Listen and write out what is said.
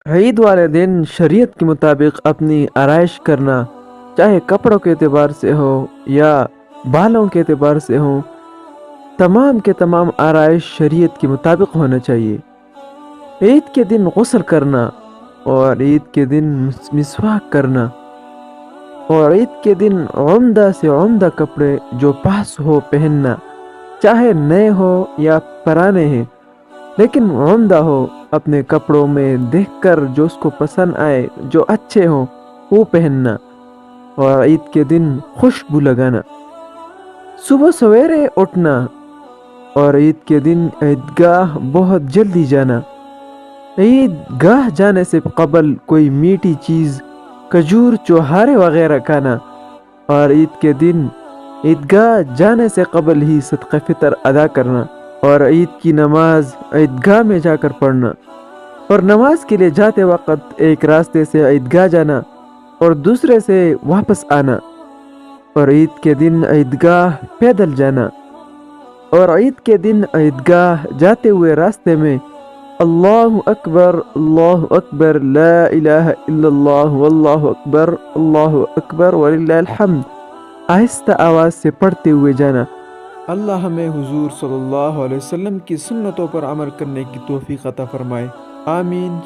عید والے دن شریعت کے مطابق اپنی آرائش کرنا، چاہے کپڑوں کے اعتبار سے ہو یا بالوں کے اعتبار سے ہو، تمام کے تمام آرائش شریعت کے مطابق ہونا چاہیے۔ عید کے دن غسل کرنا، اور عید کے دن مسواک کرنا، اور عید کے دن عمدہ سے عمدہ کپڑے جو پاس ہو پہننا، چاہے نئے ہو یا پرانے ہیں لیکن عمدہ ہو، اپنے کپڑوں میں دیکھ کر جو اس کو پسند آئے، جو اچھے ہوں وہ پہننا، اور عید کے دن خوشبو لگانا، صبح سویرے اٹھنا، اور عید کے دن عیدگاہ بہت جلدی جانا، عید گاہ جانے سے قبل کوئی میٹھی چیز، کھجور چوہارے وغیرہ کھانا، اور عید کے دن عیدگاہ جانے سے قبل ہی صدقہ فطر ادا کرنا، اور عید کی نماز عیدگاہ میں جا کر پڑھنا، اور نماز کے لیے جاتے وقت ایک راستے سے عیدگاہ جانا اور دوسرے سے واپس آنا، اور عید کے دن عیدگاہ پیدل جانا، اور عید کے دن عیدگاہ جاتے ہوئے راستے میں اللہ اکبر لا الہ الا اللہ واللہ اکبر وللہ الحمد آہستہ آواز سے پڑھتے ہوئے جانا۔ اللہ ہمیں حضور صلی اللہ علیہ وسلم کی سنتوں پر عمل کرنے کی توفیق عطا فرمائے، آمین۔